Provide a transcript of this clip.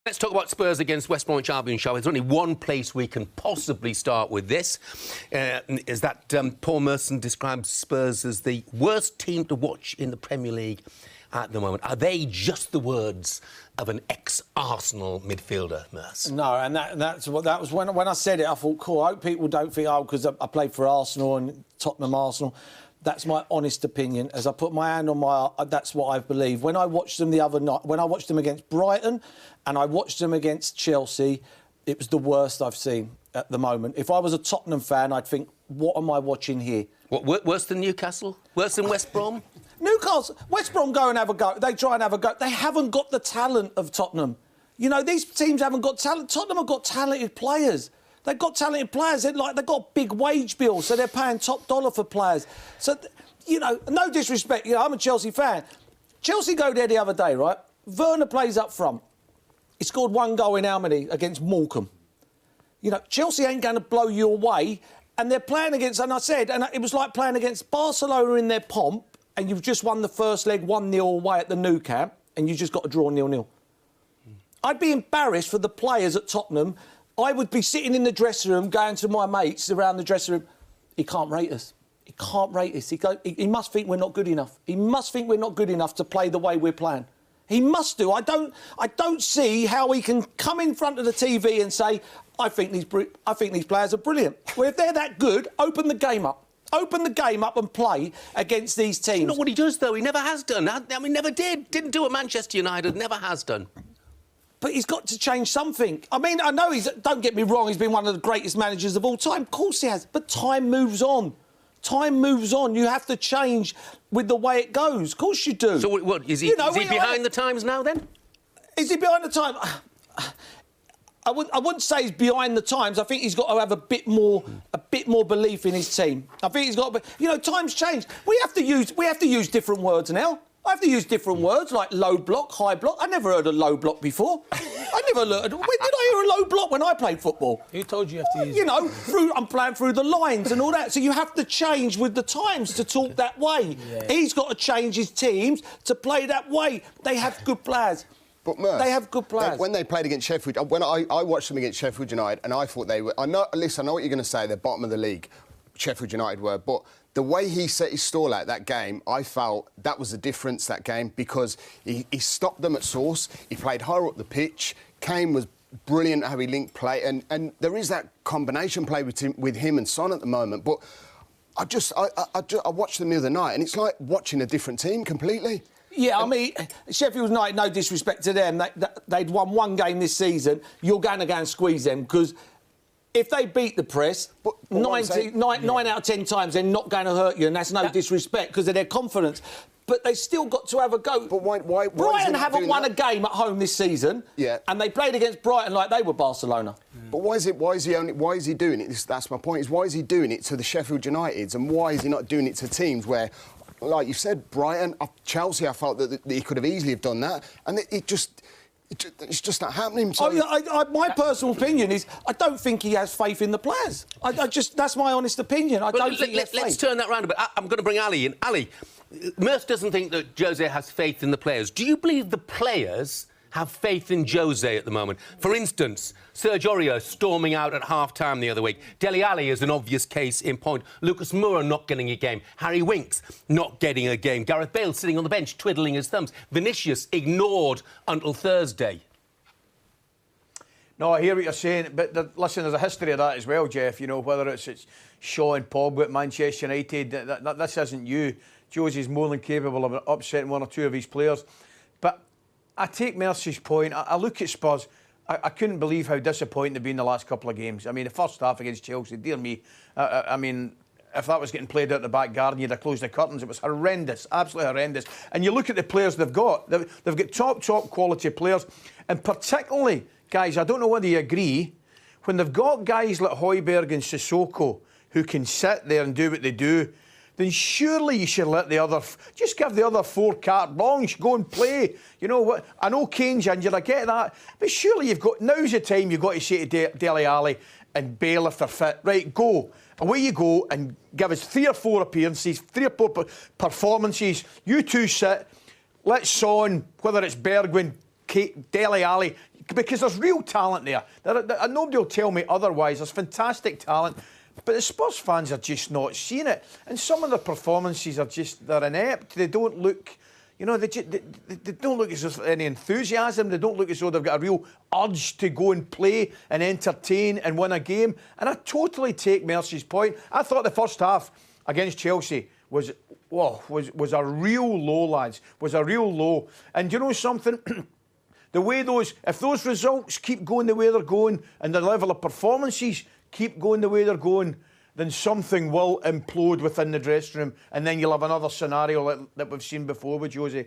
Let's talk about Spurs against West Bromwich Albion, shall we? There's only one place we can possibly start with this. Is that Paul Merson describes Spurs as the worst team to watch in the Premier League at the moment. Are they just the words of an ex-Arsenal midfielder, Merson? No, and that was when I said it, I thought, cool, I hope people don't think, because I played for Arsenal and Tottenham Arsenal. That's my honest opinion. As I put my hand on my... that's what I believe. When I watched them the other night, when I watched them against Brighton and I watched them against Chelsea, it was the worst I've seen at the moment. If I was a Tottenham fan, I'd think, what am I watching here? What, worse than Newcastle? Worse than West Brom? Newcastle, West Brom go and have a go. They try and have a go. They haven't got the talent of Tottenham. You know, these teams haven't got talent. Tottenham have got talented players. They've got talented players. They've got big wage bills, so they're paying top dollar for players. So, you know, no disrespect. You know, I'm a Chelsea fan. Chelsea go there the other day, right? Werner plays up front. He scored one goal in how many? Against Morecambe. You know, Chelsea ain't going to blow you away. And they're playing against, and I said, and it was like playing against Barcelona in their pomp, and you've just won the first leg 1-0 away at the Nou Camp, and you just got to draw 0-0. I'd be embarrassed for the players at Tottenham. I would be sitting in the dressing room, going to my mates around the dressing room. He can't rate us. He can't rate us. He must think we're not good enough. He must think we're not good enough to play the way we're playing. He must do. I don't see how he can come in front of the TV and say, I think these players are brilliant. Well, if they're that good, open the game up. Open the game up and play against these teams. It's not what he does, though. He never has done. I mean, never did. Didn't do at Manchester United. Never has done. But he's got to change something. I mean, I know don't get me wrong, he's been one of the greatest managers of all time. Of course he has. But time moves on. Time moves on. You have to change with the way it goes. Of course you do. So what is he? Is he behind the times now, then? Is he behind the times? I wouldn't say he's behind the times. I think he's got to have a bit more belief in his team. I think he's got to be, you know, times change. We have to use different words now. I have to use different words like low block, high block. I never heard of low block before. I never learned. When did I hear a low block when I played football? Who told you have to use? You know, I'm playing through the lines and all that. So you have to change with the times to talk that way. Yeah. He's got to change his teams to play that way. They have good players. But Merce, they have good players. When they played against Sheffield, when I watched them against Sheffield United, and I thought they were... Listen, I know what you're going to say. They're bottom of the league. Sheffield United were, but the way he set his stall out that game, I felt that was the difference that game, because he stopped them at source. He played higher up the pitch. Kane was brilliant how he linked play, and there is that combination play with him and Son at the moment. But I watched them the other night, and it's like watching a different team completely. Yeah, I mean, Sheffield United, no disrespect to them, they'd won one game this season. You're going to go and squeeze them, because if they beat the press, 9 out of 10 times, they're not going to hurt you, and that's no disrespect because of their confidence. But they still got to have a go. But why Brighton haven't won a game at home this season, and they played against Brighton like they were Barcelona. But why is he doing it? That's my point. Why is he doing it to the Sheffield Uniteds, and why is he not doing it to teams where, like you said, Brighton, Chelsea? I felt that he could have easily have done that, and it's just not happening. So my personal opinion is I don't think he has faith in the players. That's my honest opinion. Let's turn that round a bit. I'm going to bring Ali in. Ali, Merce doesn't think that Jose has faith in the players. Do you believe the players have faith in Jose at the moment? For instance, Serge Aurier storming out at half-time the other week. Dele Alli is an obvious case in point. Lucas Moura not getting a game. Harry Winks not getting a game. Gareth Bale sitting on the bench twiddling his thumbs. Vinicius ignored until Thursday. No, I hear what you're saying, but listen, there's a history of that as well, Jeff. You know, whether it's Shaw and Pogba at Manchester United, this isn't you. Jose's more than capable of upsetting one or two of his players. But I take Mercy's point. I look at Spurs. I couldn't believe how disappointing they've been the last couple of games. I mean, the first half against Chelsea, dear me. I mean, if that was getting played out the back garden, you'd have closed the curtains. It was horrendous, absolutely horrendous. And you look at the players they've got. They've got top quality players. And particularly, guys, I don't know whether you agree, when they've got guys like Højbjerg and Sissoko who can sit there and do what they do, then surely you should let just give the other 4 carte blanche, go and play. You know what? I know Kane's injured, I get that, but surely now's the time you've got to say to Dele Alli and Bale if they're fit, right, go. Away you go and give us 3 or 4 appearances, 3 or 4 performances. You two sit, let Son, whether it's Bergwijn, Dele Alli, because there's real talent there. Nobody will tell me otherwise. There's fantastic talent. But the Spurs fans are just not seeing it. And some of the performances are just, they're inept. They don't look, you know, they don't look as if any enthusiasm. They don't look as though they've got a real urge to go and play and entertain and win a game. And I totally take Mercy's point. I thought the first half against Chelsea was a real low, lads. Was a real low. And you know something? The way if those results keep going the way they're going and the level of performances keep going the way they're going, then something will implode within the dressing room, and then you'll have another scenario that we've seen before with Jose.